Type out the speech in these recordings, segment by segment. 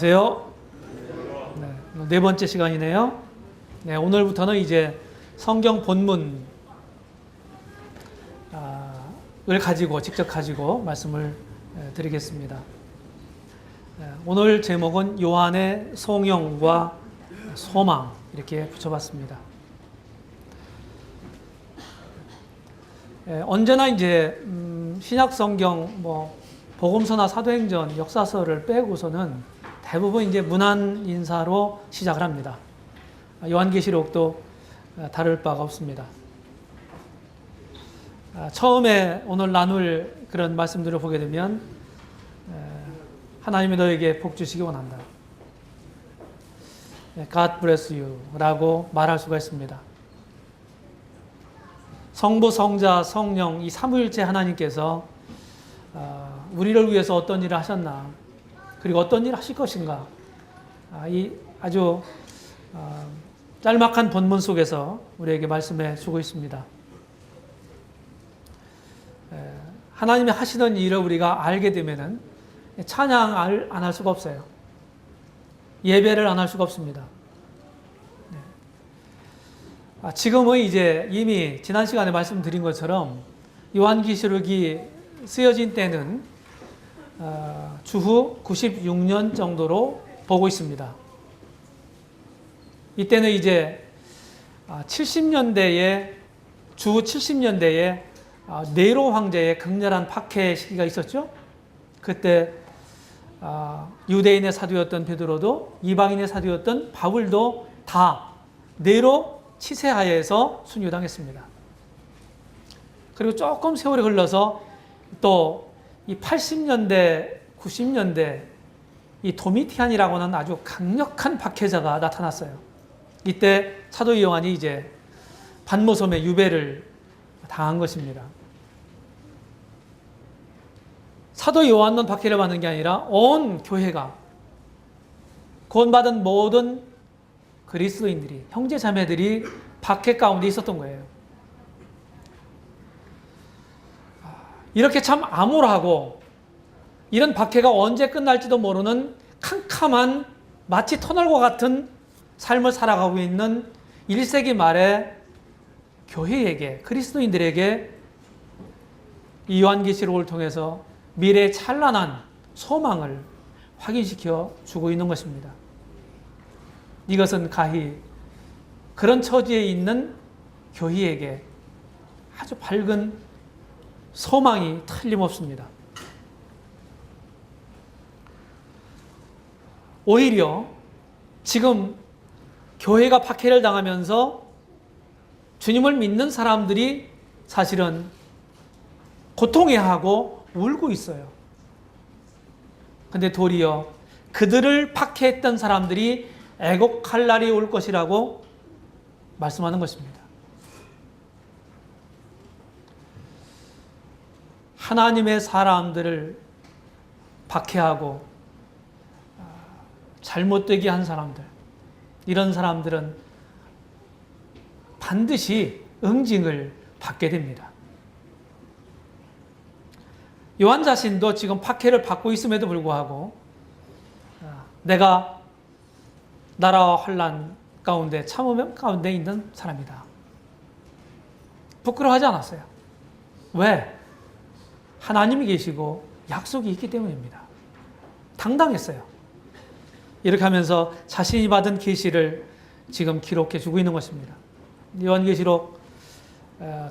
안녕하세요. 네 번째 시간이네요. 네, 오늘부터는 이제 성경 본문을 직접 가지고 말씀을 드리겠습니다. 오늘 제목은 요한의 송영과 소망 이렇게 붙여봤습니다. 언제나 이제 신약 성경 복음서나 사도행전 역사서를 빼고서는 대부분 이제 문안 인사로 시작을 합니다. 요한계시록도 다를 바가 없습니다. 처음에 오늘 나눌 그런 말씀들을 보게 되면 하나님이 너에게 복 주시기 원한다. God bless you 라고 말할 수가 있습니다. 성부, 성자, 성령 이 삼위일체 하나님께서 우리를 위해서 어떤 일을 하셨나, 그리고 어떤 일을 하실 것인가, 이 아주 짤막한 본문 속에서 우리에게 말씀해 주고 있습니다. 하나님이 하시던 일을 우리가 알게 되면은 찬양을 안 할 수가 없어요. 예배를 안 할 수가 없습니다. 지금은 이제 이미 지난 시간에 말씀드린 것처럼 요한계시록이 쓰여진 때는 주후 96년 정도로 보고 있습니다. 이때는 이제 70년대에 주후 70년대에 네로 황제의 극렬한 박해 시기가 있었죠. 그때 유대인의 사도였던 베드로도 이방인의 사도였던 바울도 다 네로 치세하에서 순교당했습니다. 그리고 조금 세월이 흘러서 또 이 80년대, 90년대 이 도미티안이라고는 아주 강력한 박해자가 나타났어요. 이때 사도 요한이 이제 반모섬의 유배를 당한 것입니다. 사도 요한만 박해를 받는 게 아니라 온 교회가 구원받은 모든 그리스도인들이, 형제 자매들이 박해 가운데 있었던 거예요. 이렇게 참 암울하고 이런 박해가 언제 끝날지도 모르는 캄캄한 마치 터널과 같은 삶을 살아가고 있는 1세기 말의 교회에게, 그리스도인들에게 이 요한계시록을 통해서 미래의 찬란한 소망을 확인시켜 주고 있는 것입니다. 이것은 가히 그런 처지에 있는 교회에게 아주 밝은 소망이 틀림없습니다. 오히려 지금 교회가 박해를 당하면서 주님을 믿는 사람들이 사실은 고통해하고 울고 있어요. 근데 도리어 그들을 박해했던 사람들이 애곡할 날이 올 것이라고 말씀하는 것입니다. 하나님의 사람들을 박해하고 잘못되게 한 사람들, 이런 사람들은 반드시 응징을 받게 됩니다. 요한 자신도 지금 박해를 받고 있음에도 불구하고 내가 나라와 환난 가운데 참음 가운데 있는 사람이다. 부끄러워하지 않았어요. 왜? 하나님이 계시고 약속이 있기 때문입니다. 당당했어요. 이렇게 하면서 자신이 받은 계시를 지금 기록해 주고 있는 것입니다. 요한계시록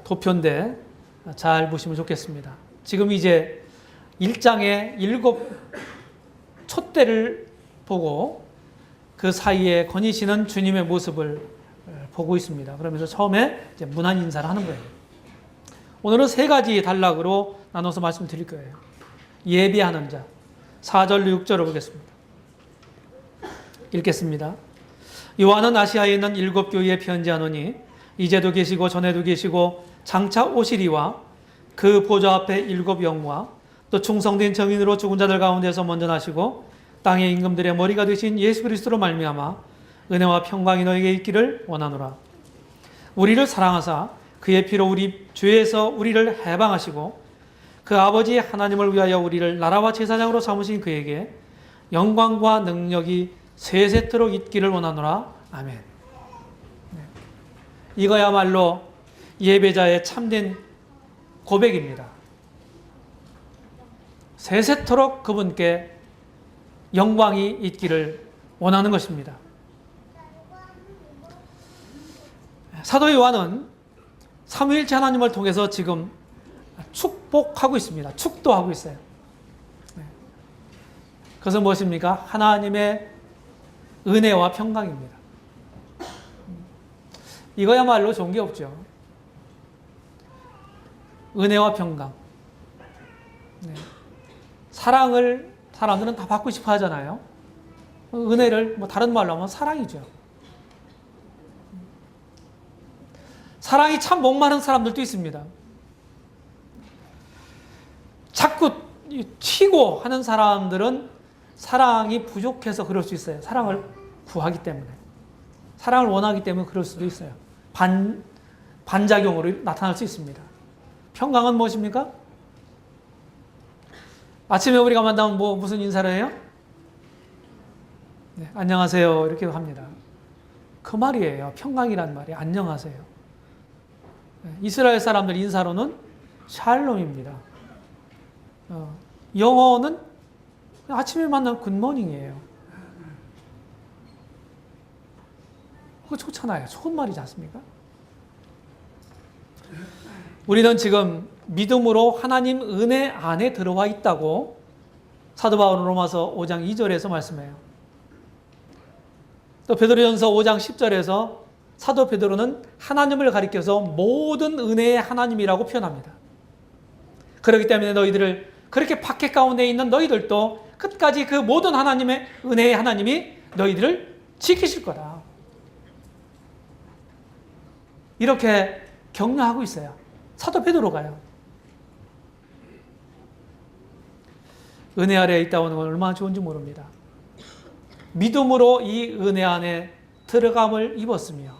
도표인데 잘 보시면 좋겠습니다. 지금 이제 1장의 7 촛대를 보고 그 사이에 거니시는 주님의 모습을 보고 있습니다. 그러면서 처음에 이제 문안 인사를 하는 거예요. 오늘은 3가지 단락으로 나눠서 말씀드릴 거예요. 예비하는 자, 4절, 6절을 보겠습니다. 읽겠습니다. 요한은 아시아에 있는 7 교회에 편지하노니 이제도 계시고 전에도 계시고 장차 오시리와 그 보좌 앞에 7 영과 또 충성된 정인으로 죽은 자들 가운데서 먼저 나시고 땅의 임금들의 머리가 되신 예수 그리스도로 말미암아 은혜와 평강이 너에게 있기를 원하노라. 우리를 사랑하사 그의 피로 우리 죄에서 우리를 해방하시고 그 아버지 하나님을 위하여 우리를 나라와 제사장으로 삼으신 그에게 영광과 능력이 세세토록 있기를 원하노라. 아멘. 네. 이거야말로 예배자의 참된 고백입니다. 세세토록 그분께 영광이 있기를 원하는 것입니다. 사도 요한은 삼위일체 하나님을 통해서 지금 축복하고 있습니다. 축도하고 있어요. 그것은 무엇입니까? 하나님의 은혜와 평강입니다. 이거야말로 좋은 게 없죠. 은혜와 평강. 네. 사랑을 사람들은 다 받고 싶어 하잖아요. 은혜를 다른 말로 하면 사랑이죠. 사랑이 참 목마른 사람들도 있습니다. 자꾸 튀고 하는 사람들은 사랑이 부족해서 그럴 수 있어요. 사랑을 구하기 때문에. 사랑을 원하기 때문에 그럴 수도 있어요. 반작용으로 나타날 수 있습니다. 평강은 무엇입니까? 아침에 우리가 만나면 무슨 인사를 해요? 네, 안녕하세요. 이렇게 합니다. 그 말이에요. 평강이란 말이 안녕하세요. 네, 이스라엘 사람들 인사로는 샬롬입니다. 영어는 아침에 만나면 굿모닝이에요. 그거 좋잖아요. 좋은 말이지 않습니까? 우리는 지금 믿음으로 하나님 은혜 안에 들어와 있다고 사도 바울은 로마서 5장 2절에서 말씀해요. 또 베드로전서 5장 10절에서 사도 베드로는 하나님을 가리켜서 모든 은혜의 하나님이라고 표현합니다. 그렇기 때문에 너희들을 그렇게 박해 가운데 있는 너희들도 끝까지 그 모든 하나님의 은혜의 하나님이 너희들을 지키실 거다. 이렇게 격려하고 있어요. 사도 베드로가요. 은혜 아래에 있다는 건 얼마나 좋은지 모릅니다. 믿음으로 이 은혜 안에 들어감을 입었으며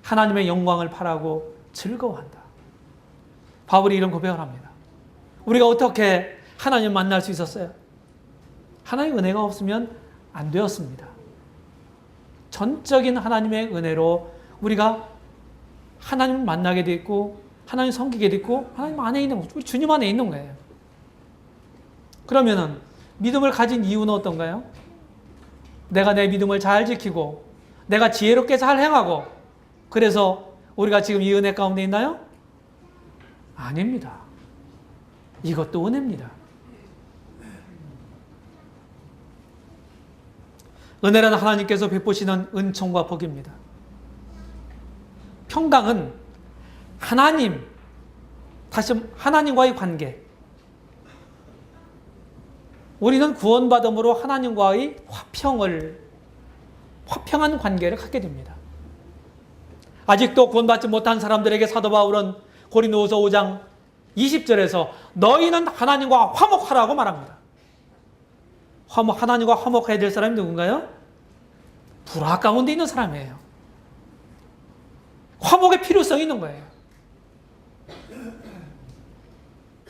하나님의 영광을 바라고 즐거워한다. 바울이 이런 고백을 합니다. 우리가 어떻게 하나님 만날 수 있었어요? 하나님의 은혜가 없으면 안 되었습니다. 전적인 하나님의 은혜로 우리가 하나님 만나게 돼 있고 하나님 섬기게 돼 있고 하나님 안에 있는 우리 주님 안에 있는 거예요. 그러면은 믿음을 가진 이유는 어떤가요? 내가 내 믿음을 잘 지키고 내가 지혜롭게 잘 행하고 그래서 우리가 지금 이 은혜 가운데 있나요? 아닙니다. 이것도 은혜입니다. 은혜는 하나님께서 베푸시는 은총과 복입니다. 평강은 다시 하나님과의 관계. 우리는 구원받음으로 하나님과의 화평한 관계를 갖게 됩니다. 아직도 구원받지 못한 사람들에게 사도 바울은 고린도후서 5장 20절에서 너희는 하나님과 화목하라고 말합니다. 하나님과 화목해야 될 사람이 누군가요? 불화 가운데 있는 사람이에요. 화목의 필요성이 있는 거예요.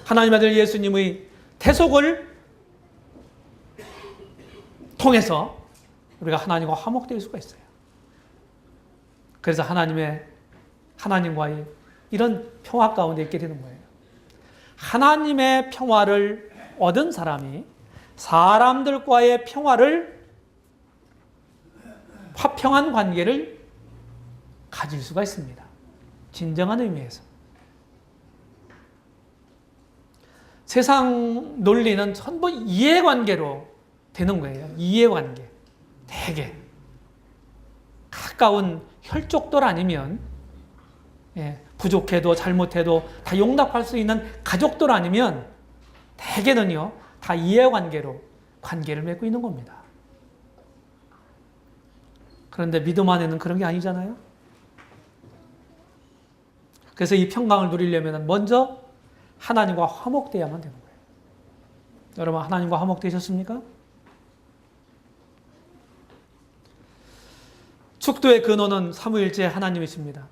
하나님의 아들 예수님의 대속을 통해서 우리가 하나님과 화목될 수가 있어요. 그래서 하나님과의 이런 평화 가운데 있게 되는 거예요. 하나님의 평화를 얻은 사람이 사람들과의 화평한 관계를 가질 수가 있습니다. 진정한 의미에서. 세상 논리는 전부 이해관계로 되는 거예요. 이해관계. 되게. 가까운 혈족들 아니면 부족해도 잘못해도 다 용납할 수 있는 가족들 아니면 대개는요. 다 이해관계로 관계를 맺고 있는 겁니다. 그런데 믿음 안에는 그런 게 아니잖아요. 그래서 이 평강을 누리려면 먼저 하나님과 화목되어야만 되는 거예요. 여러분 하나님과 화목되셨습니까? 축도의 근원은 삼위일체 하나님이십니다.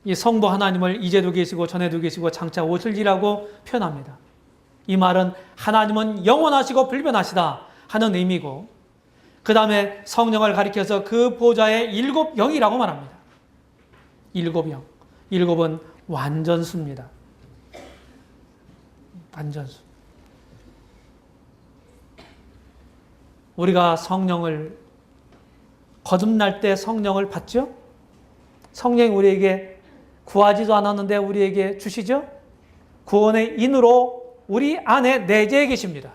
이 성부 하나님을 이제도 계시고 전에도 계시고 장차 오실이라고 표현합니다. 이 말은 하나님은 영원하시고 불변하시다 하는 의미고, 그 다음에 성령을 가리켜서 그 보좌의 7 영이라고 말합니다. 7 영. 7은 완전수입니다. 완전수. 우리가 성령을 거듭날 때 성령을 받죠? 성령이 우리에게 구하지도 않았는데 우리에게 주시죠? 구원의 인으로 우리 안에 내재해 계십니다.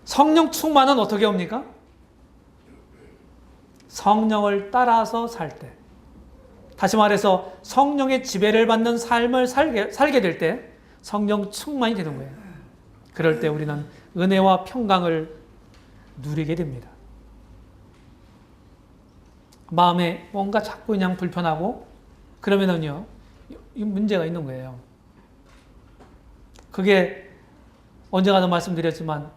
성령 충만은 어떻게 옵니까? 성령을 따라서 살 때, 다시 말해서 성령의 지배를 받는 삶을 살게 될 때 성령 충만이 되는 거예요. 그럴 때 우리는 은혜와 평강을 누리게 됩니다. 마음에 뭔가 자꾸 그냥 불편하고 그러면은요, 문제가 있는 거예요. 그게 언젠가도 말씀드렸지만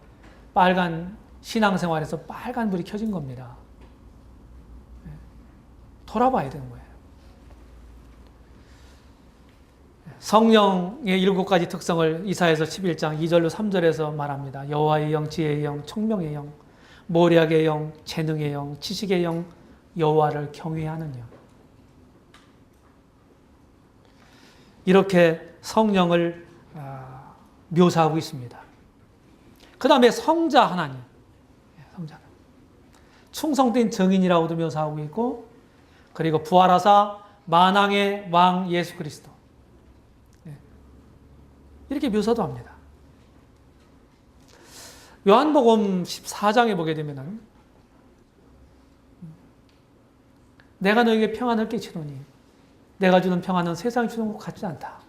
빨간 신앙생활에서 빨간 불이 켜진 겁니다. 돌아봐야 되는 거예요. 성령의 7가지 특성을 이사야서 11장 2절로 3절에서 말합니다. 여호와의 영, 지혜의 영, 청명의 영, 모략의 영, 재능의 영, 지식의 영, 여호와를 경외하는 영. 이렇게 성령을 묘사하고 있습니다. 그 다음에 성자 하나님, 성자 충성된 증인이라고도 묘사하고 있고, 그리고 부활하사 만왕의 왕 예수 그리스도, 이렇게 묘사도 합니다. 요한복음 14장에 보게 되면은 내가 너에게 평안을 끼치노니 내가 주는 평안은 세상이 주는 것 같지 않다.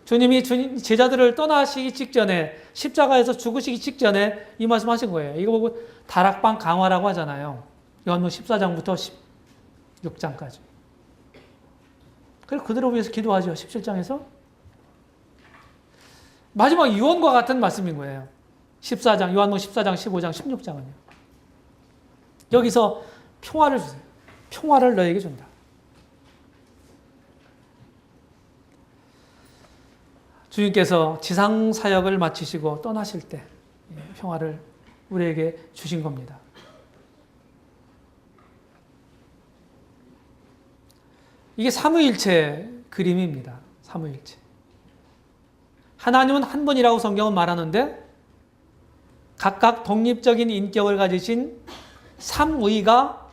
주님이 제자들을 떠나시기 직전에, 십자가에서 죽으시기 직전에 이 말씀하신 거예요. 이거 보고 다락방 강화라고 하잖아요. 요한복음 14장부터 16장까지. 그래서 그들을 위해서 기도하죠. 17장에서. 마지막 유언과 같은 말씀인 거예요. 14장, 요한복음 14장, 15장, 16장은요. 여기서 평화를 주세요. 평화를 너에게 준다. 주님께서 지상 사역을 마치시고 떠나실 때 평화를 우리에게 주신 겁니다. 이게 삼위일체 그림입니다. 삼위일체. 하나님은 한 분이라고 성경은 말하는데 각각 독립적인 인격을 가지신 삼위가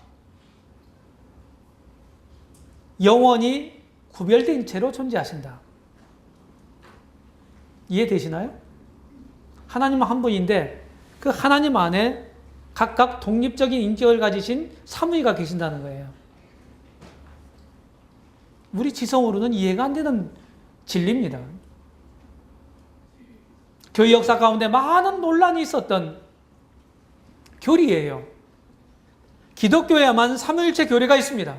영원히 구별된 채로 존재하신다. 이해되시나요? 하나님은 한 분인데 그 하나님 안에 각각 독립적인 인격을 가지신 삼위가 계신다는 거예요. 우리 지성으로는 이해가 안 되는 진리입니다. 교회 역사 가운데 많은 논란이 있었던 교리예요. 기독교에만 삼위일체 교리가 있습니다.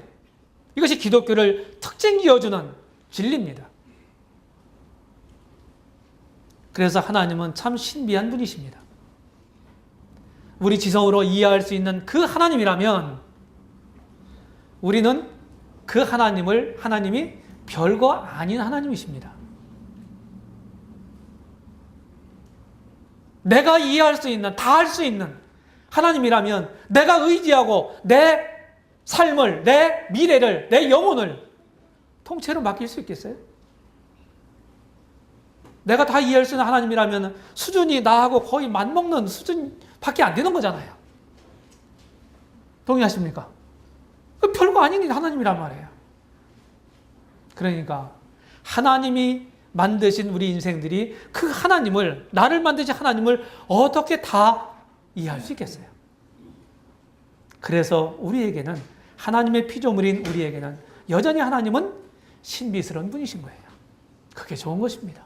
이것이 기독교를 특징지어주는 진리입니다. 그래서 하나님은 참 신비한 분이십니다. 우리 지성으로 이해할 수 있는 그 하나님이라면 우리는 그 하나님이 별거 아닌 하나님이십니다. 내가 이해할 수 있는, 다 할 수 있는 하나님이라면 내가 의지하고 내 삶을, 내 미래를, 내 영혼을 통째로 맡길 수 있겠어요? 내가 다 이해할 수 있는 하나님이라면 수준이 나하고 거의 맞먹는 수준밖에 안 되는 거잖아요. 동의하십니까? 별거 아닌 하나님이란 말이에요. 그러니까 하나님이 만드신 우리 인생들이 그 하나님을, 나를 만드신 하나님을 어떻게 다 이해할 수 있겠어요? 그래서 우리에게는, 하나님의 피조물인 우리에게는 여전히 하나님은 신비스러운 분이신 거예요. 그게 좋은 것입니다.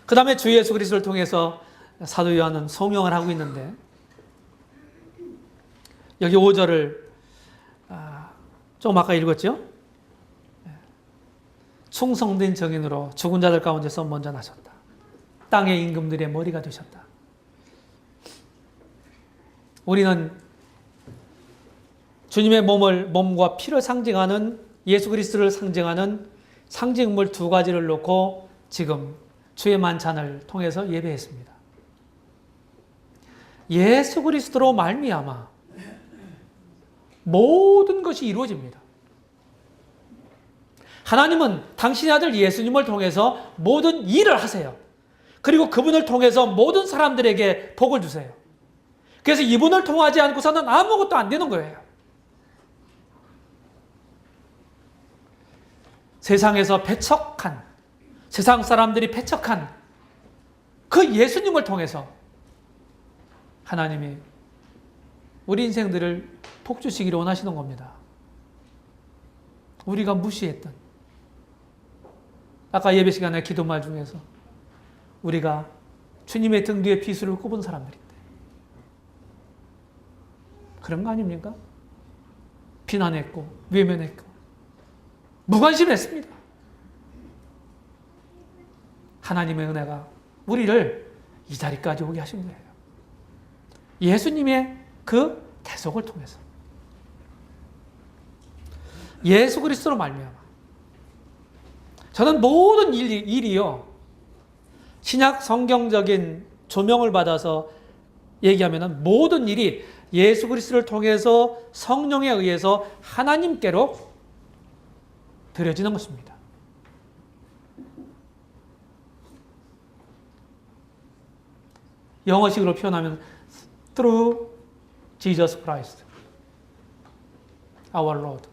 그 다음에 주 예수 그리스도를 통해서 사도 요한은 송영을 하고 있는데, 여기 5절을 조금 아까 읽었죠? 충성된 정인으로 죽은 자들 가운데서 먼저 나셨다. 땅의 임금들의 머리가 되셨다. 우리는 주님의 몸과 피를 상징하는 예수 그리스도를 상징하는 상징물 두 가지를 놓고 지금 주의 만찬을 통해서 예배했습니다. 예수 그리스도로 말미암아 모든 것이 이루어집니다. 하나님은 당신의 아들 예수님을 통해서 모든 일을 하세요. 그리고 그분을 통해서 모든 사람들에게 복을 주세요. 그래서 이분을 통하지 않고서는 아무것도 안 되는 거예요. 세상에서 배척한, 세상 사람들이 배척한 그 예수님을 통해서 하나님이 우리 인생들을 복 주시기를 원하시는 겁니다. 우리가 무시했던, 아까 예배 시간에 기도말 중에서 우리가 주님의 등 뒤에 비수를 꼽은 사람들인데 그런 거 아닙니까? 비난했고 외면했고 무관심했습니다. 하나님의 은혜가 우리를 이 자리까지 오게 하신 거예요. 예수님의 그 대속을 통해서 예수 그리스도로 말미암아 저는 모든 일이요 신약 성경적인 조명을 받아서 얘기하면 모든 일이 예수 그리스도를 통해서 성령에 의해서 하나님께로 드려지는 것입니다. 영어식으로 표현하면 through Jesus Christ, our Lord,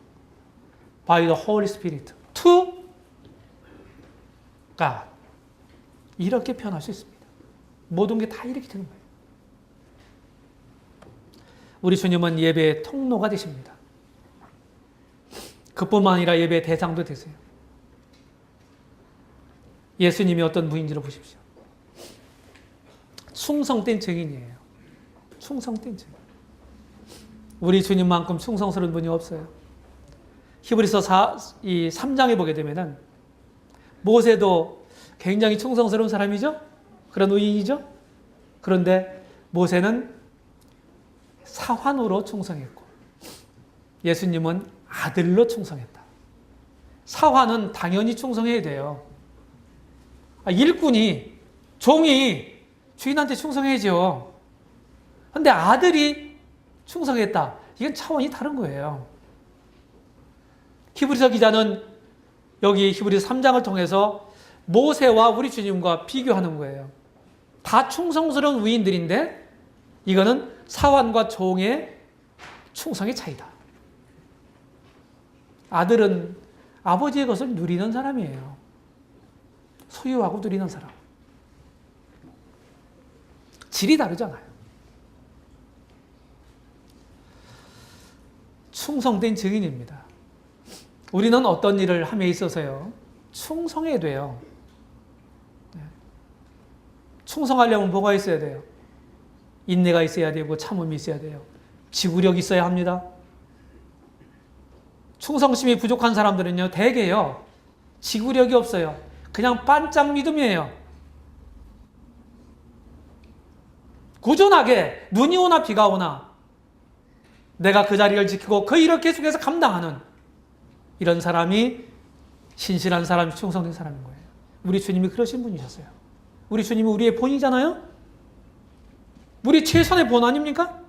by the Holy Spirit, to God. 이렇게 표현할 수 있습니다. 모든 게 다 이렇게 되는 거예요. 우리 주님은 예배의 통로가 되십니다. 그뿐만 아니라 예배의 대상도 되세요. 예수님이 어떤 분인지를 보십시오. 충성된 증인이에요. 충성된 증인. 우리 주님만큼 충성스러운 분이 없어요. 히브리서 3장에 보게 되면은 모세도 굉장히 충성스러운 사람이죠? 그런 의인이죠? 그런데 모세는 사환으로 충성했고 예수님은 아들로 충성했다. 사환은 당연히 충성해야 돼요. 일꾼이, 종이 주인한테 충성해야죠. 그런데 아들이 충성했다. 이건 차원이 다른 거예요. 히브리서 기자는 여기 히브리서 3장을 통해서 모세와 우리 주님과 비교하는 거예요. 다 충성스러운 의인들인데 이거는 사환과 종의 충성의 차이다. 아들은 아버지의 것을 누리는 사람이에요. 소유하고 누리는 사람. 질이 다르잖아요. 충성된 증인입니다. 우리는 어떤 일을 함에 있어서요, 충성해야 돼요. 충성하려면 뭐가 있어야 돼요? 인내가 있어야 되고 참음이 있어야 돼요. 지구력이 있어야 합니다. 충성심이 부족한 사람들은요, 대개요, 지구력이 없어요. 그냥 반짝 믿음이에요. 꾸준하게 눈이 오나 비가 오나 내가 그 자리를 지키고 그 일을 계속해서 감당하는 이런 사람이 신실한 사람이 충성된 사람인 거예요. 우리 주님이 그러신 분이셨어요. 우리 주님이 우리의 본이잖아요. 우리 최선의 본 아닙니까?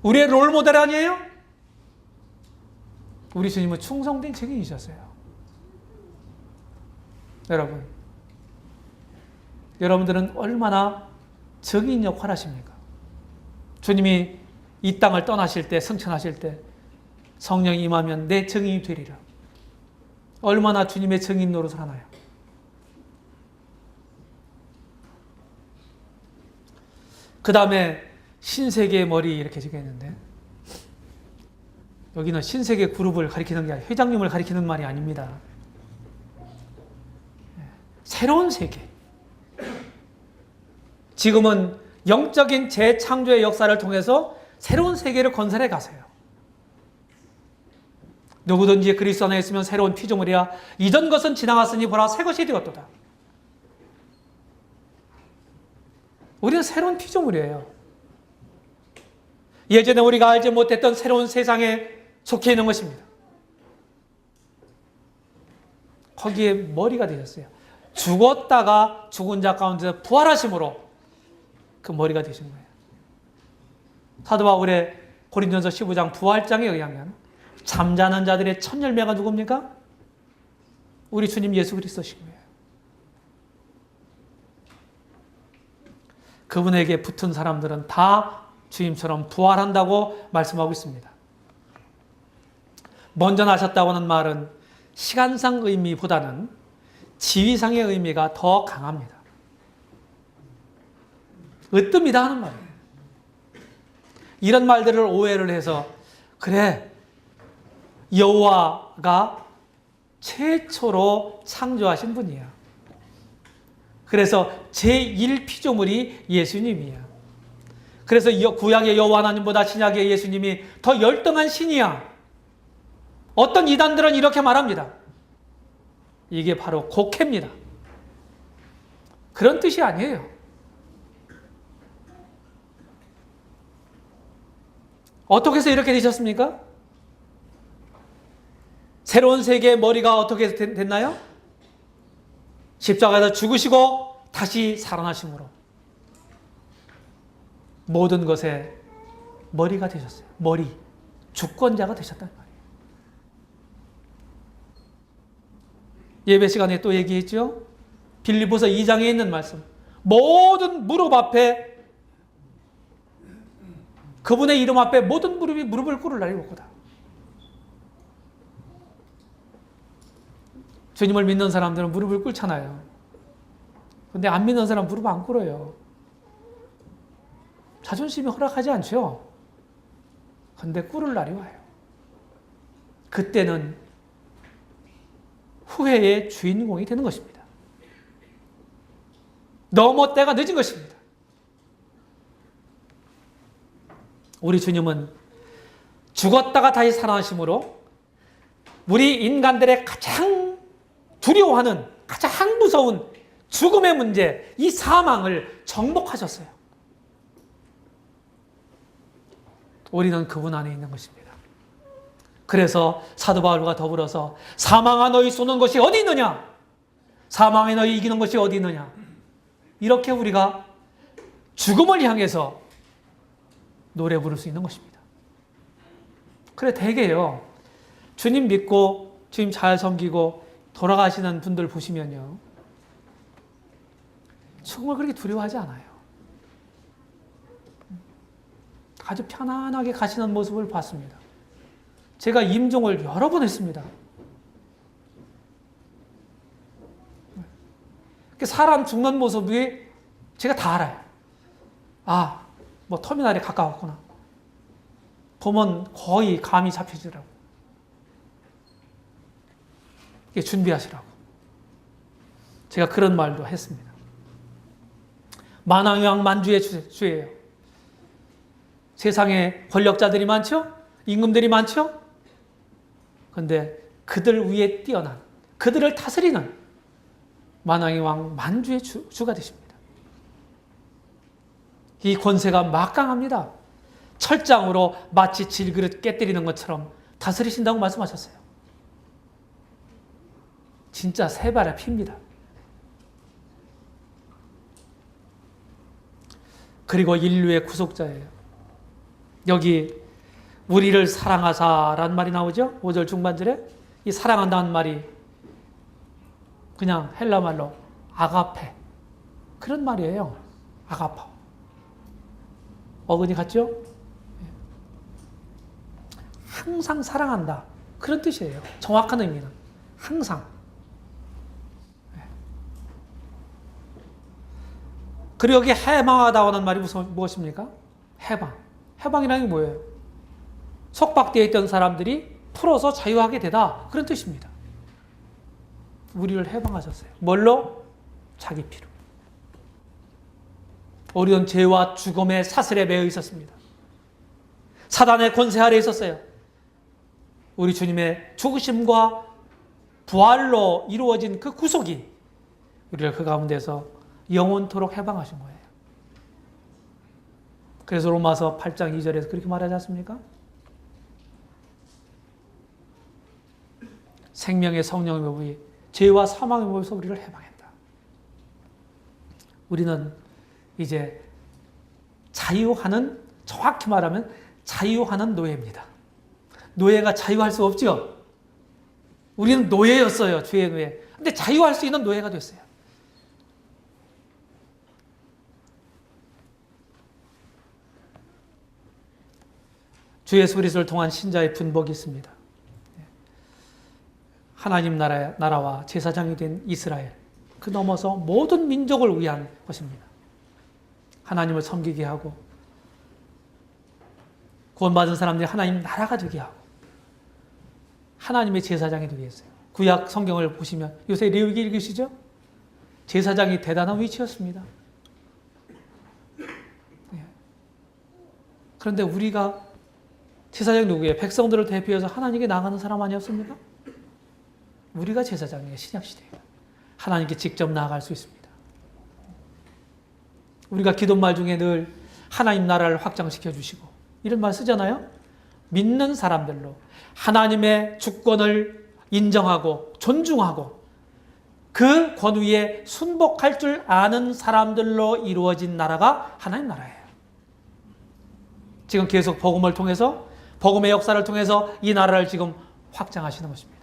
우리의 롤모델 아니에요? 우리 주님은 충성된 증인이셨어요. 여러분, 여러분들은 얼마나 증인 역할 하십니까? 주님이 이 땅을 떠나실 때, 승천하실 때 성령이 임하면 내 증인이 되리라. 얼마나 주님의 증인 노릇을 하나요? 그 다음에 신세계의 머리 이렇게 적혀있는데 여기는 신세계 그룹을 가리키는 게 아니라 회장님을 가리키는 말이 아닙니다. 새로운 세계. 지금은 영적인 재창조의 역사를 통해서 새로운 세계를 건설해 가세요. 누구든지 그리스도 안에 있으면 새로운 피조물이라 이전 것은 지나갔으니 보라 새 것이 되었도다. 우리는 새로운 피조물이에요. 예전에 우리가 알지 못했던 새로운 세상에 속해 있는 것입니다. 거기에 머리가 되셨어요. 죽었다가 죽은 자 가운데서 부활하심으로 그 머리가 되신 거예요. 사도 바울의 고린도전서 15장 부활장에 의하면 잠자는 자들의 첫 열매가 누굽니까? 우리 주님 예수 그리스도신 거예요. 그분에게 붙은 사람들은 다 주님처럼 부활한다고 말씀하고 있습니다. 먼저 나셨다고 하는 말은 시간상 의미보다는 지위상의 의미가 더 강합니다. 으뜸이다 하는 말이에요. 이런 말들을 오해를 해서 그래, 여호와가 최초로 창조하신 분이야. 그래서 제1피조물이 예수님이야. 그래서 구약의 여호와 하나님보다 신약의 예수님이 더 열등한 신이야. 어떤 이단들은 이렇게 말합니다. 이게 바로 곡해입니다. 그런 뜻이 아니에요. 어떻게 해서 이렇게 되셨습니까? 새로운 세계의 머리가 어떻게 됐나요? 십자가에서 죽으시고 다시 살아나심으로 모든 것에 머리가 되셨어요. 머리, 주권자가 되셨단 말이에요. 예배 시간에 또 얘기했죠. 빌립보서 2장에 있는 말씀. 모든 무릎 앞에, 그분의 이름 앞에 모든 무릎이 무릎을 꿇을 날이 올 거다. 주님을 믿는 사람들은 무릎을 꿇잖아요. 근데 안 믿는 사람은 무릎 안 꿇어요. 자존심이 허락하지 않죠. 근데 꿇을 날이 와요. 그때는 후회의 주인공이 되는 것입니다. 너무 때가 늦은 것입니다. 우리 주님은 죽었다가 다시 살아나심으로 우리 인간들의 가장 두려워하는, 가장 무서운 죽음의 문제, 이 사망을 정복하셨어요. 우리는 그분 안에 있는 것입니다. 그래서 사도 바울과 더불어서 사망아 너희 쏘는 것이 어디 있느냐? 사망에 너희 이기는 것이 어디 있느냐? 이렇게 우리가 죽음을 향해서 노래 부를 수 있는 것입니다. 그래 되게요. 주님 믿고 주님 잘 섬기고 돌아가시는 분들 보시면요. 죽음을 그렇게 두려워하지 않아요. 아주 편안하게 가시는 모습을 봤습니다. 제가 임종을 여러 번 했습니다. 사람 죽는 모습이 제가 다 알아요. 아, 뭐 터미널에 가까웠구나. 보면 거의 감이 잡혀지더라고. 이게 준비하시라고. 제가 그런 말도 했습니다. 만왕왕 만주의 주예요. 세상에 권력자들이 많죠? 임금들이 많죠? 그런데 그들 위에 뛰어난, 그들을 다스리는 만왕의 왕 만주의 주가 되십니다. 이 권세가 막강합니다. 철장으로 마치 질그릇 깨뜨리는 것처럼 다스리신다고 말씀하셨어요. 진짜 세 발의 피입니다. 그리고 인류의 구속자예요. 여기 우리를 사랑하사라는 말이 나오죠? 5절 중반절에. 이 사랑한다는 말이 그냥 헬라 말로 아가페, 그런 말이에요. 아가파. 어근이 같죠? 항상 사랑한다, 그런 뜻이에요. 정확한 의미는 항상. 그리고 여기 해방하다는 말이 무엇입니까? 해방이라는 게 뭐예요? 속박되어 있던 사람들이 풀어서 자유하게 되다, 그런 뜻입니다. 우리를 해방하셨어요. 뭘로? 자기 피로. 우리는 죄와 죽음의 사슬에 매여 있었습니다. 사단의 권세 아래에 있었어요. 우리 주님의 죽으심과 부활로 이루어진 그 구속이 우리를 그 가운데서 영원토록 해방하신 거예요. 그래서 로마서 8장 2절에서 그렇게 말하지 않습니까? 생명의 성령의 법이 죄와 사망의 몸에서 우리를 해방했다. 우리는 이제 자유하는, 정확히 말하면 자유하는 노예입니다. 노예가 자유할 수 없죠. 우리는 노예였어요. 죄의 노예. 근데 자유할 수 있는 노예가 됐어요. 주 예수 그리스도를 통한 신자의 분복이 있습니다. 하나님 나라와 제사장이 된 이스라엘, 그 넘어서 모든 민족을 위한 것입니다. 하나님을 섬기게 하고 구원받은 사람들이 하나님 나라가 되게 하고 하나님의 제사장이 되게 했어요. 구약 성경을 보시면 요새 레위기 읽으시죠? 제사장이 대단한 위치였습니다. 그런데 우리가 제사장이 누구예요? 백성들을 대표해서 하나님께 나가는 사람 아니었습니까? 우리가 제사장이에요. 신약시대에. 하나님께 직접 나아갈 수 있습니다. 우리가 기도말 중에 늘 하나님 나라를 확장시켜 주시고 이런 말 쓰잖아요. 믿는 사람들로 하나님의 주권을 인정하고 존중하고 그 권위에 순복할 줄 아는 사람들로 이루어진 나라가 하나님 나라예요. 지금 계속 복음을 통해서, 복음의 역사를 통해서 이 나라를 지금 확장하시는 것입니다.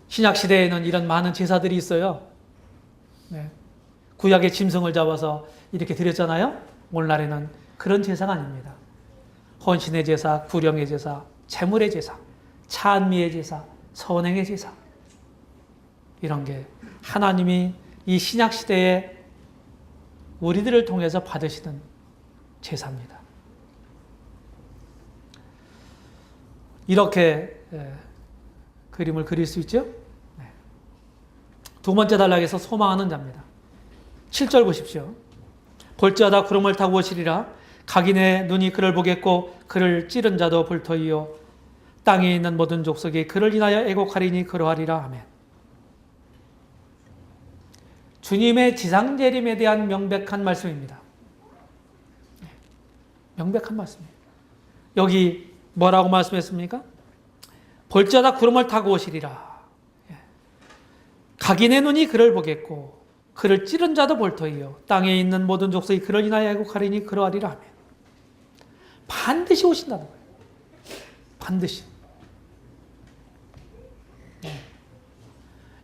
신약 시대에는 이런 많은 제사들이 있어요. 네. 구약의 짐승을 잡아서 이렇게 드렸잖아요. 오늘날에는 그런 제사가 아닙니다. 헌신의 제사, 구령의 제사, 제물의 제사, 찬미의 제사, 선행의 제사, 이런 게 하나님이 이 신약 시대에 우리들을 통해서 받으시는 제사입니다. 이렇게 그림을 그릴 수 있죠? 두 번째 단락에서 소망하는 자입니다. 7절 보십시오. 볼지어다 구름을 타고 오시리라. 각인의 눈이 그를 보겠고 그를 찌른 자도 볼 터이요 땅에 있는 모든 족속이 그를 인하여 애곡하리니 그러하리라. 아멘. 주님의 지상재림에 대한 명백한 말씀입니다. 명백한 말씀이에요. 여기 뭐라고 말씀했습니까? 볼지어다 구름을 타고 오시리라. 각인의 눈이 그를 보겠고 그를 찌른 자도 볼 터이요 땅에 있는 모든 족속이 그를 인하여 애곡하리니 그러하리라. 아멘. 반드시 오신다는 거예요. 반드시.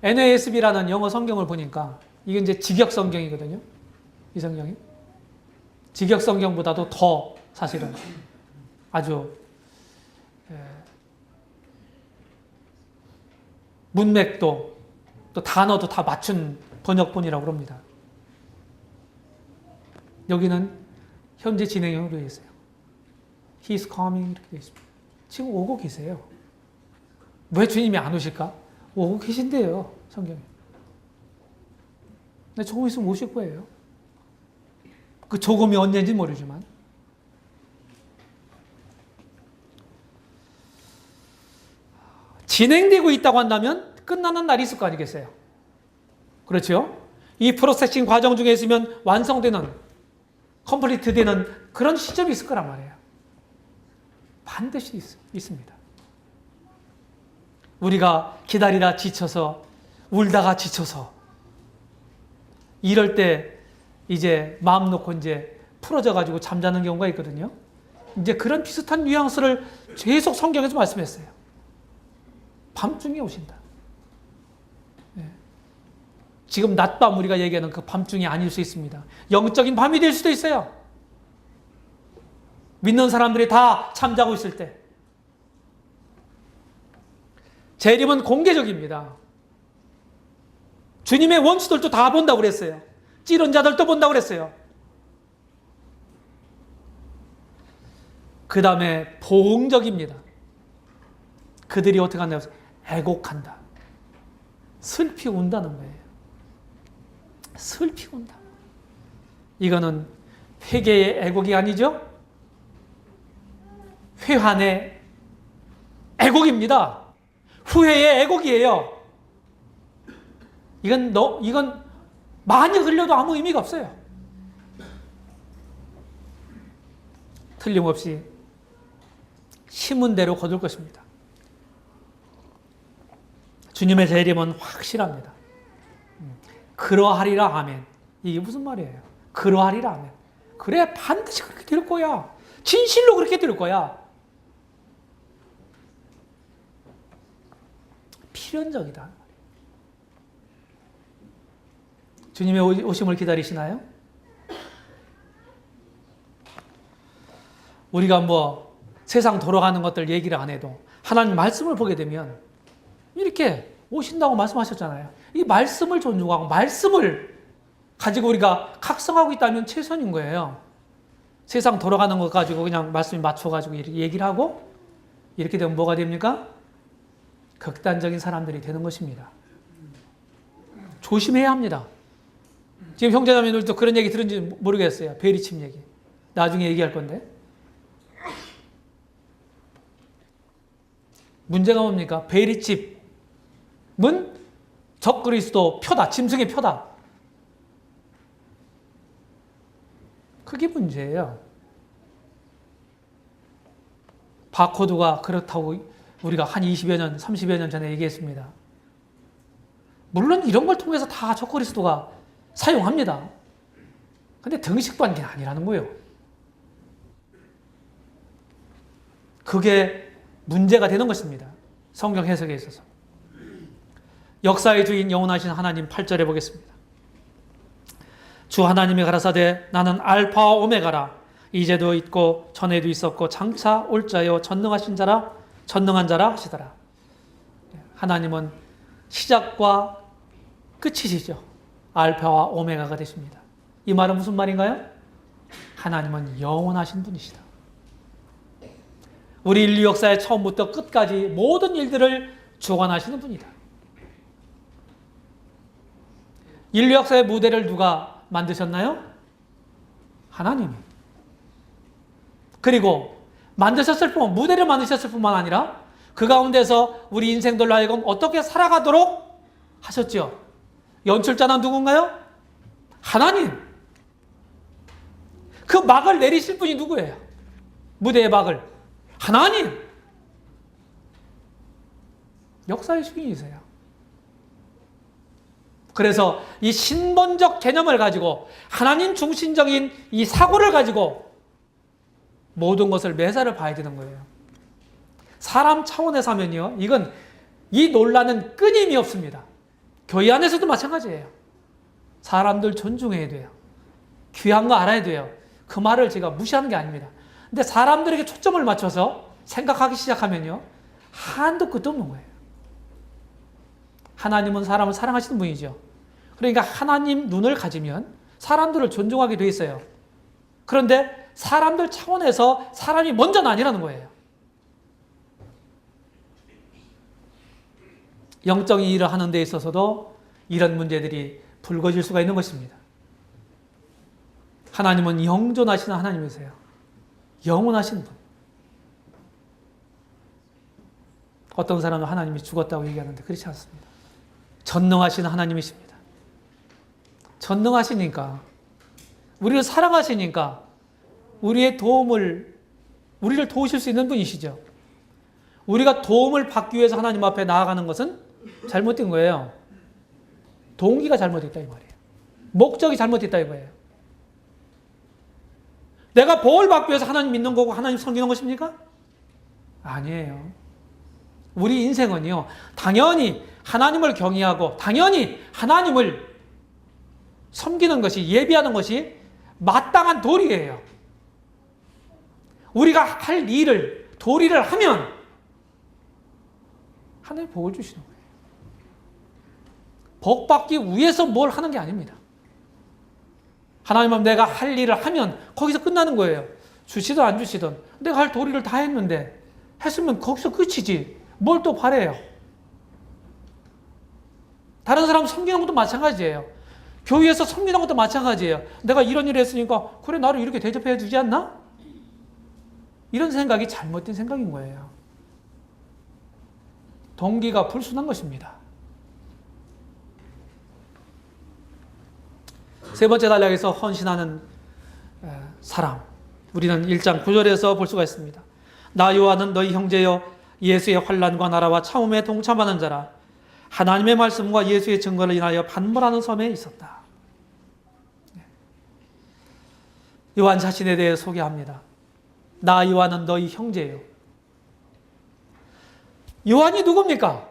NASB라는 영어 성경을 보니까 이게 이제 직역 성경이거든요. 이 성경이. 직역 성경보다도 더 사실은 아주 문맥도 또 단어도 다 맞춘 번역본이라고 합니다. 여기는 현재 진행형으로 되어 있어요. He's coming 이렇게 되어 있습니다. 지금 오고 계세요. 왜 주님이 안 오실까? 오고 계신데요, 성경에. 근데 조금 있으면 오실 거예요. 그 조금이 언제인지 모르지만. 진행되고 있다고 한다면 끝나는 날이 있을 거 아니겠어요? 그렇죠? 이 프로세싱 과정 중에 있으면 완성되는, 컴플리트 되는 그런 시점이 있을 거란 말이에요. 반드시 있습니다. 우리가 기다리다 지쳐서, 울다가 지쳐서, 이럴 때 이제 마음 놓고 이제 풀어져가지고 잠자는 경우가 있거든요. 이제 그런 비슷한 뉘앙스를 계속 성경에서 말씀했어요. 밤중에 오신다. 지금 낮밤 우리가 얘기하는 그 밤중이 아닐 수 있습니다. 영적인 밤이 될 수도 있어요. 믿는 사람들이 다 잠자고 있을 때. 재림은 공개적입니다. 주님의 원수들도 다 본다고 그랬어요. 찌른 자들도 본다고 그랬어요. 그 다음에 보응적입니다. 그들이 어떻게 한다고 해서 애곡한다. 슬피 운다는 거예요. 슬피 운다. 이거는 회개의 애곡이 아니죠? 회한의 애곡입니다. 후회의 애곡이에요. 이건 많이 흘려도 아무 의미가 없어요. 틀림없이 심은 대로 거둘 것입니다. 주님의 재림은 확실합니다. 그러하리라 아멘. 이게 무슨 말이에요? 그러하리라 아멘. 그래, 반드시 그렇게 될 거야. 진실로 그렇게 될 거야. 필연적이다. 주님의 오심을 기다리시나요? 우리가 뭐 세상 돌아가는 것들 얘기를 안 해도 하나님 말씀을 보게 되면 이렇게 오신다고 말씀하셨잖아요. 이 말씀을 존중하고 말씀을 가지고 우리가 각성하고 있다면 최선인 거예요. 세상 돌아가는 것 가지고 그냥 말씀에 맞춰가지고 이렇게 얘기를 하고 이렇게 되면 뭐가 됩니까? 극단적인 사람들이 되는 것입니다. 조심해야 합니다. 지금 형제자매들도 그런 얘기 들은지 모르겠어요. 베리칩 얘기. 나중에 얘기할 건데. 문제가 뭡니까? 베리칩은 적그리스도 표다. 짐승의 표다. 그게 문제예요. 바코드가 그렇다고 우리가 한 20여 년, 30여 년 전에 얘기했습니다. 물론 이런 걸 통해서 다 적그리스도가 사용합니다. 근데 등식관계는 아니라는 거예요. 그게 문제가 되는 것입니다. 성경 해석에 있어서. 역사의 주인 영원하신 하나님 8절에 보겠습니다. 주 하나님이 가라사대 나는 알파와 오메가라. 이제도 있고 전에도 있었고 장차 올 자요 전능하신 자라 전능한 자라 하시더라. 하나님은 시작과 끝이시죠. 알파와 오메가가 되십니다. 이 말은 무슨 말인가요? 하나님은 영원하신 분이시다. 우리 인류 역사의 처음부터 끝까지 모든 일들을 주관하시는 분이다. 인류 역사의 무대를 누가 만드셨나요? 하나님이. 그리고 무대를 만드셨을 뿐만 아니라 그 가운데서 우리 인생들로 하여금 어떻게 살아가도록 하셨죠. 연출자는 누군가요? 하나님. 그 막을 내리실 분이 누구예요? 무대의 막을. 하나님. 역사의 주인이세요. 그래서 이 신본적 개념을 가지고 하나님 중심적인 이 사고를 가지고 모든 것을 매사를 봐야 되는 거예요. 사람 차원에서 하면요, 이 논란은 끊임이 없습니다. 교회 안에서도 마찬가지예요. 사람들 존중해야 돼요. 귀한 거 알아야 돼요. 그 말을 제가 무시하는 게 아닙니다. 근데 사람들에게 초점을 맞춰서 생각하기 시작하면요, 한도 끝도 없는 거예요. 하나님은 사람을 사랑하시는 분이죠. 그러니까 하나님 눈을 가지면 사람들을 존중하게 돼 있어요. 그런데 사람들 차원에서 사람이 먼저는 아니라는 거예요. 영적인 일을 하는 데 있어서도 이런 문제들이 불거질 수가 있는 것입니다. 하나님은 영존하시는 하나님이세요. 영원하신 분. 어떤 사람은 하나님이 죽었다고 얘기하는데 그렇지 않습니다. 전능하신 하나님이십니다. 전능하시니까, 우리를 사랑하시니까 우리를 도우실 수 있는 분이시죠. 우리가 도움을 받기 위해서 하나님 앞에 나아가는 것은 잘못된 거예요. 동기가 잘못됐다 이 말이에요. 목적이 잘못됐다 이거예요. 내가 보호를 받기 위해서 하나님 믿는 거고 하나님 섬기는 것입니까? 아니에요. 우리 인생은요, 당연히 하나님을 경외하고 당연히 하나님을 섬기는 것이, 예비하는 것이 마땅한 도리예요. 우리가 할 일을, 도리를 하면 하나님 복을 주시는 거예요. 복 받기 위해서 뭘 하는 게 아닙니다. 하나님은 내가 할 일을 하면 거기서 끝나는 거예요. 주시든 안 주시든 내가 할 도리를 다 했으면 거기서 끝이지. 뭘 또 바래요. 다른 사람 섬기는 것도 마찬가지예요. 교회에서 섬기는 것도 마찬가지예요. 내가 이런 일을 했으니까 그래 나를 이렇게 대접해 주지 않나? 이런 생각이 잘못된 생각인 거예요. 동기가 불순한 것입니다. 세 번째 단락에서 헌신하는 사람, 우리는 1장 9절에서 볼 수가 있습니다. 나 요한은 너희 형제여 예수의 환난과 나라와 참음에 동참하는 자라. 하나님의 말씀과 예수의 증거를 인하여 반문하는 섬에 있었다. 요한 자신에 대해 소개합니다. 나 요한은 너희 형제예요. 요한이 누굽니까?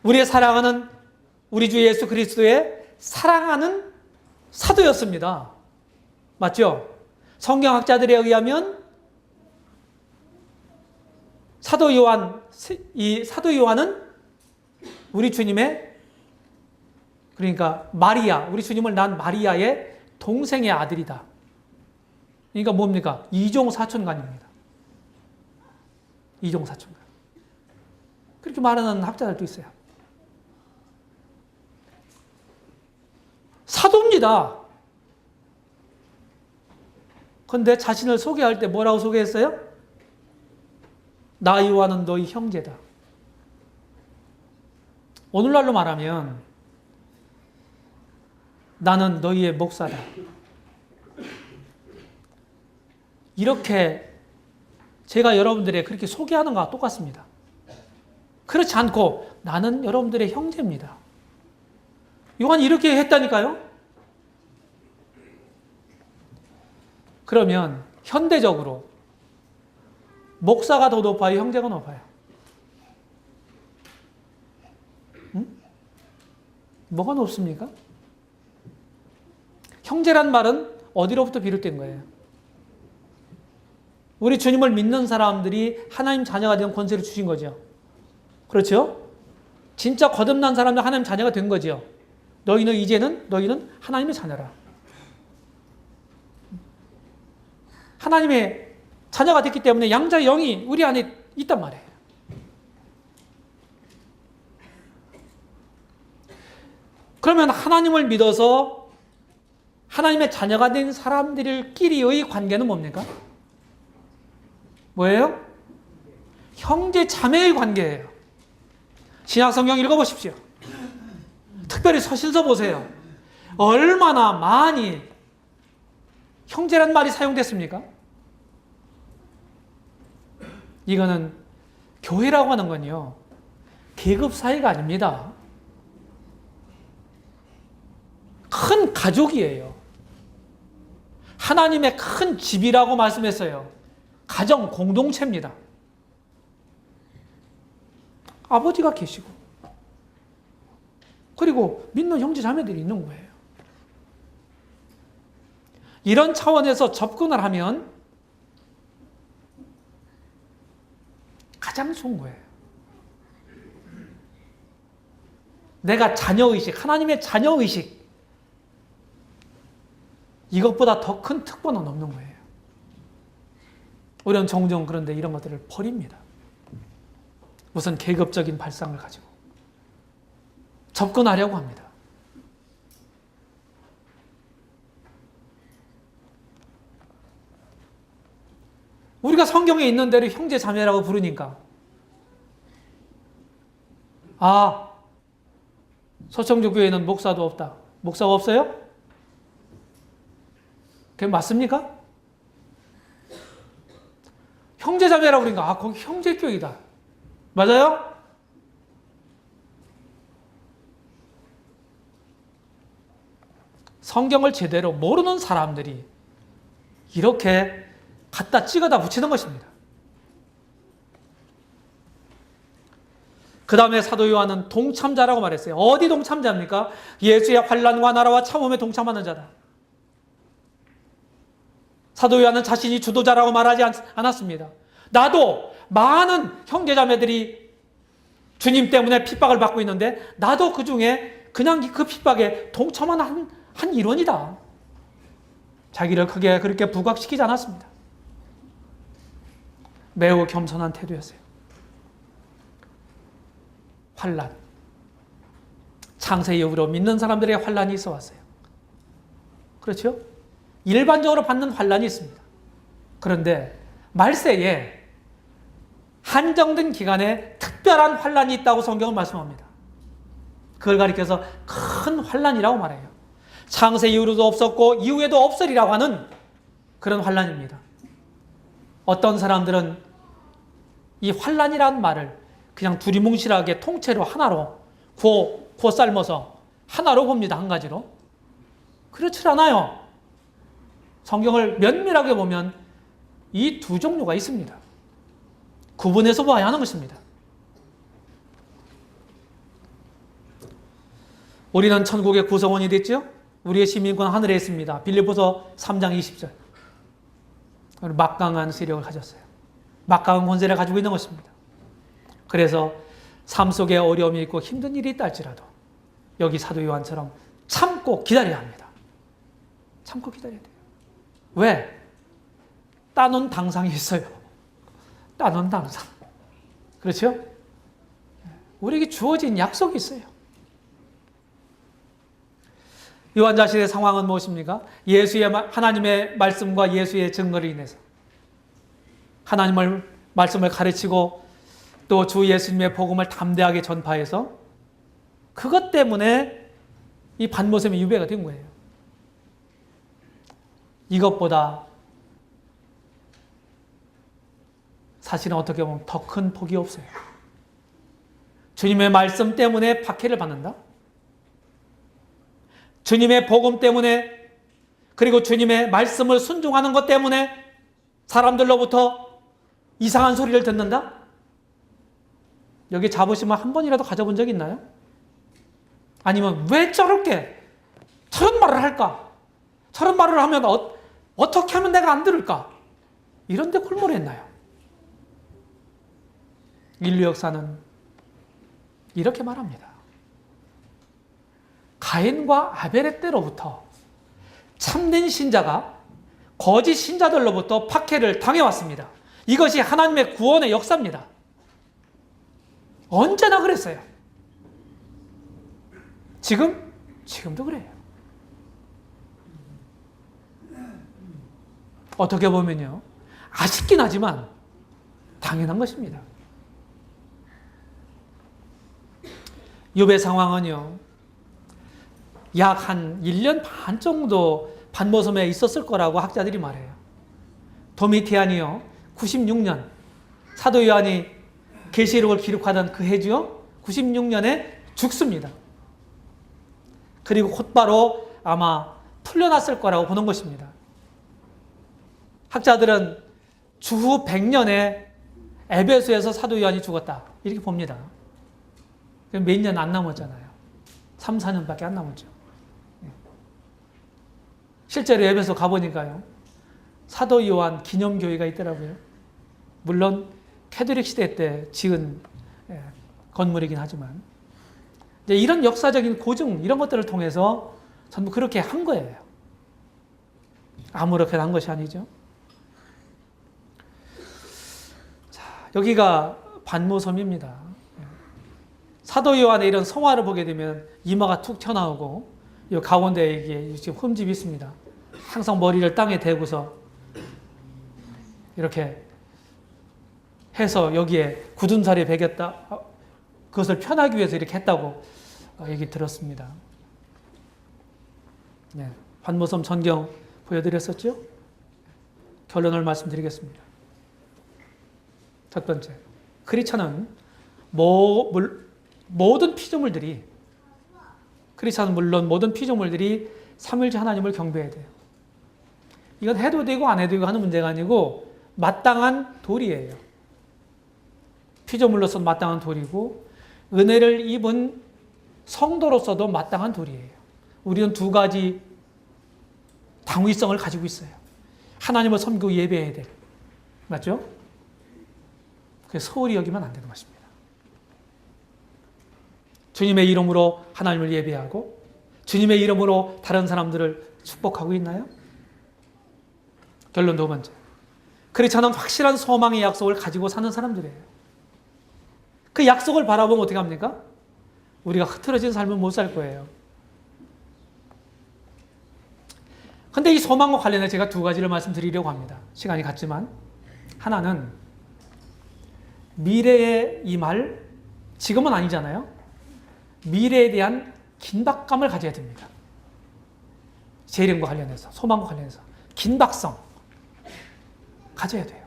우리의 사랑하는 우리 주 예수 그리스도의 사랑하는 사도였습니다. 맞죠? 성경학자들에 의하면 이 사도 요한은 우리 주님의, 그러니까 마리아, 우리 주님을 낳은 마리아의 동생의 아들이다. 그러니까 뭡니까? 이종 사촌간입니다. 이종 사촌간. 그렇게 말하는 학자들도 있어요. 사도입니다. 그런데 자신을 소개할 때 뭐라고 소개했어요? 나 요한은 너희 형제다. 오늘날로 말하면 나는 너희의 목사다. 이렇게 제가 여러분들의 그렇게 소개하는 것과 똑같습니다. 그렇지 않고 나는 여러분들의 형제입니다. 요한이 이렇게 했다니까요. 그러면 현대적으로 목사가 더 높아요? 형제가 높아요? 뭐가 높습니까? 형제란 말은 어디로부터 비롯된 거예요? 우리 주님을 믿는 사람들이 하나님 자녀가 된 권세를 주신 거죠. 그렇죠? 진짜 거듭난 사람들 하나님 자녀가 된 거죠. 너희는 하나님의 자녀라. 하나님의 자녀가 됐기 때문에 양자의 영이 우리 안에 있단 말이에요. 그러면 하나님을 믿어서 하나님의 자녀가 된 사람들끼리의 관계는 뭡니까? 뭐예요? 형제 자매의 관계예요. 신약 성경 읽어보십시오. 특별히 서신서 보세요. 얼마나 많이 형제란 말이 사용됐습니까? 이거는 교회라고 하는 건요, 계급 사이가 아닙니다. 큰 가족이에요. 하나님의 큰 집이라고 말씀했어요. 가정 공동체입니다. 아버지가 계시고, 그리고 믿는 형제 자매들이 있는 거예요. 이런 차원에서 접근을 하면 가장 좋은 거예요. 내가 자녀의식, 하나님의 자녀의식, 이것보다 더 큰 특권은 없는 거예요. 우리는 종종 그런데 이런 것들을 버립니다. 무슨 계급적인 발상을 가지고 접근하려고 합니다. 우리가 성경에 있는 대로 형제 자매라고 부르니까, 서청주 교회는 목사도 없다. 목사가 없어요? 그게 맞습니까? 형제 자매라고 그러니까 거기 형제교회다. 맞아요? 성경을 제대로 모르는 사람들이 이렇게 갖다 찍어다 붙이는 것입니다. 그 다음에 사도 요한은 동참자라고 말했어요. 어디 동참자입니까? 예수의 환난과 나라와 참음에 동참하는 자다. 사도 요한은 자신이 주도자라고 말하지 않았습니다. 나도 많은 형제자매들이 주님 때문에 핍박을 받고 있는데 나도 그 중에 그냥 그 핍박에 동참한 한 일원이다. 자기를 크게 그렇게 부각시키지 않았습니다. 매우 겸손한 태도였어요. 환난, 창세 이후로 믿는 사람들의 환난이 있어 왔어요. 그렇죠? 일반적으로 받는 환난이 있습니다. 그런데 말세에 한정된 기간에 특별한 환난이 있다고 성경은 말씀합니다. 그걸 가리켜서 큰 환난이라고 말해요. 창세 이후로도 없었고 이후에도 없으리라고 하는 그런 환난입니다. 어떤 사람들은 이 환난이라는 말을 그냥 두리뭉실하게 통째로 하나로 구워 삶아서 하나로 봅니다. 한 가지로. 그렇지 않아요. 성경을 면밀하게 보면 이 두 종류가 있습니다. 구분해서 봐야 하는 것입니다. 우리는 천국의 구성원이 됐죠? 우리의 시민권 하늘에 있습니다. 빌립보서 3장 20절. 막강한 세력을 가졌어요. 막강한 권세를 가지고 있는 것입니다. 그래서 삶 속에 어려움이 있고 힘든 일이 있다 할지라도 여기 사도 요한처럼 참고 기다려야 합니다. 참고 기다려야 돼요. 왜? 따놓은 당상이 있어요. 따놓은 당상. 그렇죠? 우리에게 주어진 약속이 있어요. 요한 자신의 상황은 무엇입니까? 하나님의 말씀과 예수의 증거를 인해서 하나님을 말씀을 가르치고 또 주 예수님의 복음을 담대하게 전파해서 그것 때문에 이 반모섬의 유배가 된 거예요. 이것보다 사실은 어떻게 보면 더 큰 복이 없어요. 주님의 말씀 때문에 박해를 받는다? 주님의 복음 때문에 그리고 주님의 말씀을 순종하는 것 때문에 사람들로부터 이상한 소리를 듣는다? 여기 자부심을 한 번이라도 가져본 적 있나요? 아니면 왜 저렇게 저런 말을 할까? 저런 말을 하면 어떻게 하면 내가 안 들을까? 이런 데 골몰했나요? 인류 역사는 이렇게 말합니다. 가인과 아벨의 때로부터 참된 신자가 거짓 신자들로부터 박해를 당해왔습니다. 이것이 하나님의 구원의 역사입니다. 언제나 그랬어요. 지금도 그래요. 어떻게 보면요, 아쉽긴 하지만 당연한 것입니다. 욥의 상황은요, 약 한 1년 반 정도 반모섬에 있었을 거라고 학자들이 말해요. 도미티안이요, 96년 사도 요한이 계시록을 기록하던 그 해죠. 96년에 죽습니다. 그리고 곧바로 아마 풀려났을 거라고 보는 것입니다. 학자들은 주후 100년에 에베소에서 사도 요한이 죽었다 이렇게 봅니다. 몇 년 안 남았잖아요. 3, 4년밖에 안 남았죠. 실제로 에베소 가보니까요, 사도 요한 기념교회가 있더라고요. 물론 캐톨릭 시대 때 지은 건물이긴 하지만 이제 이런 역사적인 고증 이런 것들을 통해서 전부 그렇게 한 거예요. 아무렇게나 한 것이 아니죠. 자, 여기가 반모섬입니다. 사도 요한의 이런 성화를 보게 되면 이마가 툭 튀어나오고 이 가운데에 이게 지금 흠집이 있습니다. 항상 머리를 땅에 대고서 이렇게 해서 여기에 굳은 살이 배겼다. 그것을 편하기 위해서 이렇게 했다고 얘기 들었습니다. 네, 반모섬 전경 보여드렸었죠? 결론을 말씀드리겠습니다. 첫 번째, 크리스찬은 모든 피조물들이 크리스찬은 물론 모든 피조물들이 삼위일체 하나님을 경배해야 돼요. 이건 해도 되고 안 해도 되고 하는 문제가 아니고 마땅한 도리예요. 피조물로서 마땅한 도리고 은혜를 입은 성도로서도 마땅한 도리예요. 우리는 두 가지 당위성을 가지고 있어요. 하나님을 섬기고 예배해야 돼. 맞죠? 그래서 소홀히 여기면 안 되는 것입니다. 주님의 이름으로 하나님을 예배하고 주님의 이름으로 다른 사람들을 축복하고 있나요? 결론 두 번째. 크리스찬은 확실한 소망의 약속을 가지고 사는 사람들이에요. 그 약속을 바라보면 어떻게 합니까? 우리가 흐트러진 삶은 못 살 거예요. 근데 이 소망과 관련해 제가 두 가지를 말씀드리려고 합니다. 시간이 갔지만 하나는 미래의 이 말, 지금은 아니잖아요. 미래에 대한 긴박감을 가져야 됩니다. 재림과 관련해서, 소망과 관련해서 긴박성 가져야 돼요.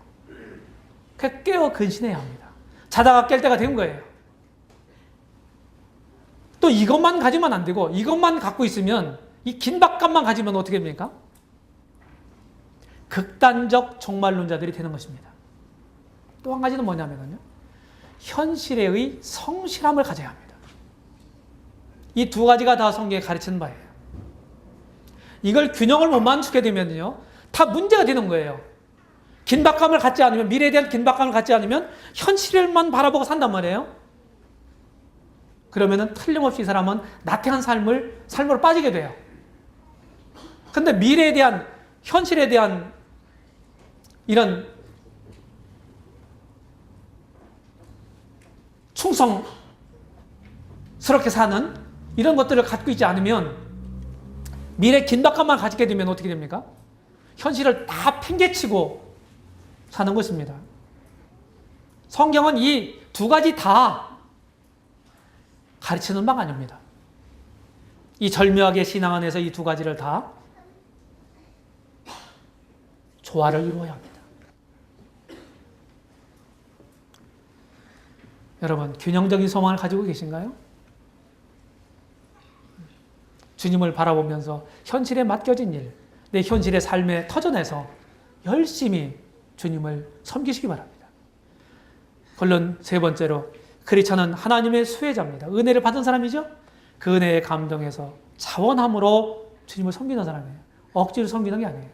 깨어 근신해야 합니다. 자다가 깰 때가 된 거예요. 또 이것만 가지면 안 되고 이것만 갖고 있으면 이 긴박감만 가지면 어떻게 됩니까? 극단적 종말론자들이 되는 것입니다. 또 한 가지는 뭐냐면요. 현실의 성실함을 가져야 합니다. 이 두 가지가 다 성경에 가르치는 바예요. 이걸 균형을 못 맞추게 되면요. 다 문제가 되는 거예요. 긴박감을 갖지 않으면, 미래에 대한 긴박감을 갖지 않으면 현실만 바라보고 산단 말이에요. 그러면은 틀림없이 이 사람은 나태한 삶으로 빠지게 돼요. 근데 미래에 대한, 현실에 대한 이런 충성스럽게 사는 이런 것들을 갖고 있지 않으면 미래 긴박감만 가지게 되면 어떻게 됩니까? 현실을 다 팽개치고 사는 것입니다. 성경은 이 두 가지 다 가르치는 바가 아닙니다. 이 절묘하게 신앙 안에서 이 두 가지를 다 조화를 이루어야 합니다. 여러분, 균형적인 소망을 가지고 계신가요? 주님을 바라보면서 현실에 맡겨진 일, 내 현실의 삶에 터전해서 열심히 주님을 섬기시기 바랍니다. 결론 세 번째로, 크리스천은 하나님의 수혜자입니다. 은혜를 받은 사람이죠? 그 은혜에 감동해서 자원함으로 주님을 섬기는 사람이에요. 억지로 섬기는 게 아니에요.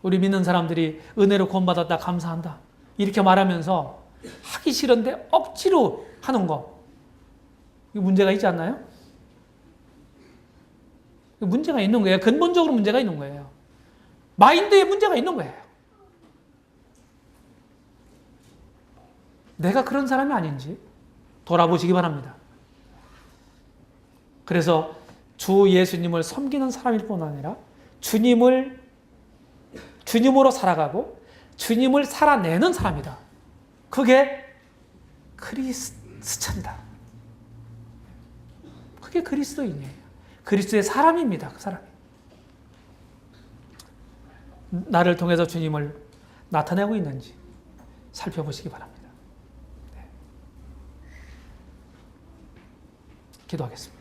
우리 믿는 사람들이 은혜로 구원받았다, 감사한다 이렇게 말하면서 하기 싫은데 억지로 하는 거, 이 문제가 있지 않나요? 문제가 있는 거예요. 근본적으로 문제가 있는 거예요. 마인드에 문제가 있는 거예요. 내가 그런 사람이 아닌지 돌아보시기 바랍니다. 그래서 주 예수님을 섬기는 사람일 뿐 아니라 주님으로 살아가고 주님을 살아내는 사람이다. 그게 크리스천이다. 그게 그리스도인이에요. 그리스도의 사람입니다. 그 사람이. 나를 통해서 주님을 나타내고 있는지 살펴보시기 바랍니다. 네. 기도하겠습니다.